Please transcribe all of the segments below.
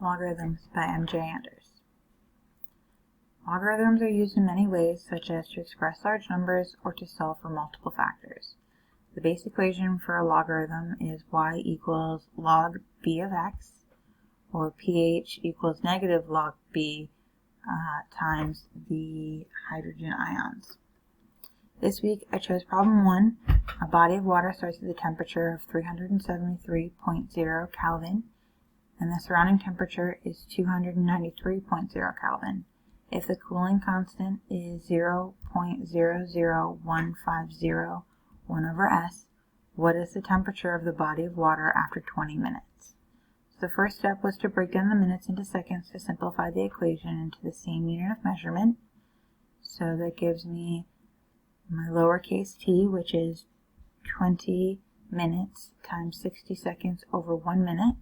Logarithms by M.J. Anders. Logarithms are used in many ways, such as to express large numbers or to solve for multiple factors. The base equation for a logarithm is y equals log b of x, or pH equals negative log b times the hydrogen ions. This week I chose problem 1. A body of water starts at the temperature of 373.0 Kelvin. And the surrounding temperature is 293.0 Kelvin. If the cooling constant is 0.00150 1 over S, what is the temperature of the body of water after 20 minutes? So the first step was to break down the minutes into seconds to simplify the equation into the same unit of measurement. So that gives me my lowercase t, which is 20 minutes times 60 seconds over 1 minute.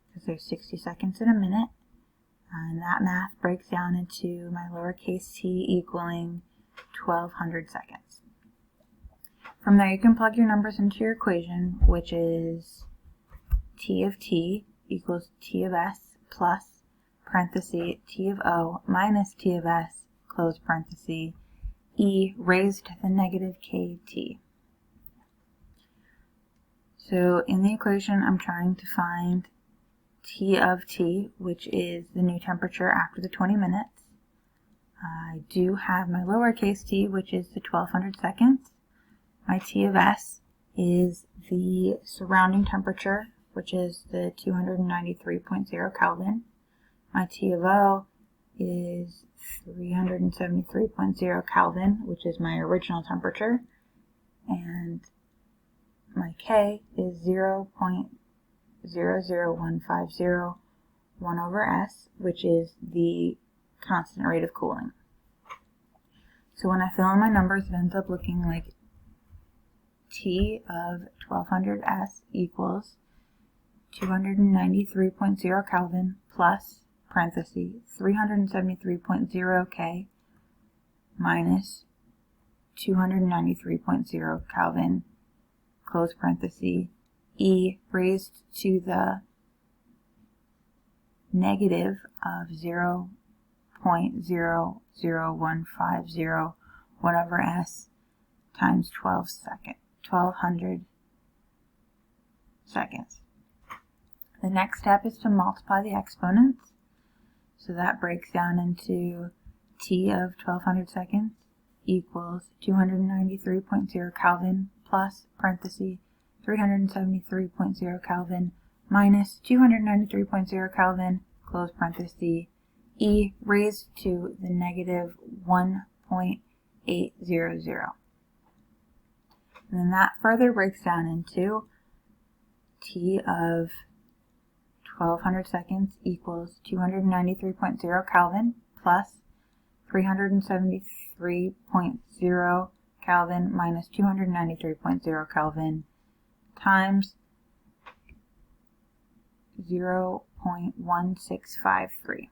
Because there's 60 seconds in a minute, and that math breaks down into my lowercase t equaling 1200 seconds. From there you can plug your numbers into your equation, which is t of t equals t of s plus parenthesis t of o minus t of s close parenthesis e raised to the negative kt. So in the equation I'm trying to find T of t, which is the new temperature after the 20 minutes. I do have my lowercase t, which is the 1200 seconds. My T of s is the surrounding temperature, which is the 293.0 Kelvin. My T of o is 373.0 Kelvin, which is my original temperature. And my K is 0.00150 1 over S, which is the constant rate of cooling. So when I fill in my numbers, it ends up looking like T of 1200 S equals 293.0 Kelvin plus parenthesis 373.0 K minus 293.0 Kelvin close parenthesis E raised to the negative of 0.00150 1 over S times 1200 seconds. The next step is to multiply the exponents. So that breaks down into T of 1200 seconds equals 293.0 Kelvin plus parenthesis 373.0 Kelvin minus 293.0 Kelvin, close parenthesis, E raised to the negative 1.800. And then that further breaks down into T of 1200 seconds equals 293.0 Kelvin plus 373.0 Kelvin minus 293.0 Kelvin times 0.1653.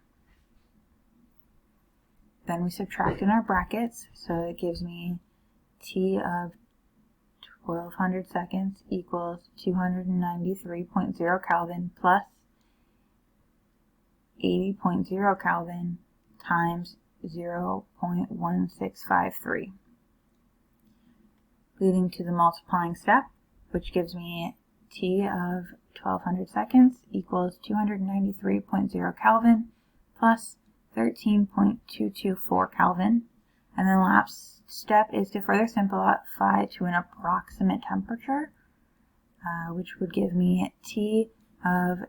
Then we subtract in our brackets, so it gives me T of 1200 seconds equals 293.0 Kelvin plus 80.0 Kelvin times 0.1653. Leading to the multiplying step, which gives me T of 1200 seconds equals 293.0 Kelvin plus 13.224 Kelvin. And then the last step is to further simplify to an approximate temperature, which would give me T of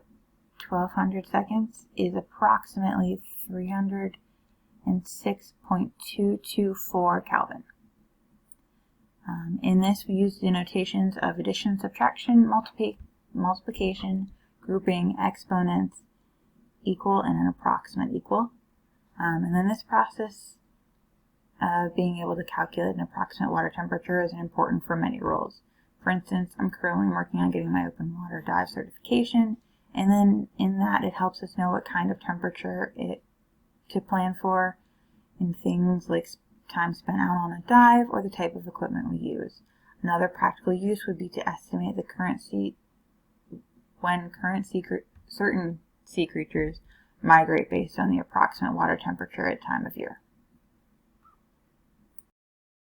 1200 seconds is approximately 306.224 Kelvin. In this, we use the notations of addition, subtraction, multiplication, grouping, exponents, equal, and an approximate equal. And then this process of being able to calculate an approximate water temperature is important for many roles. For instance, I'm currently working on getting my open water dive certification, and then in that it helps us know what kind of temperature to plan for in things like time spent out on a dive or the type of equipment we use. Another practical use would be to estimate the certain sea creatures migrate based on the approximate water temperature at time of year.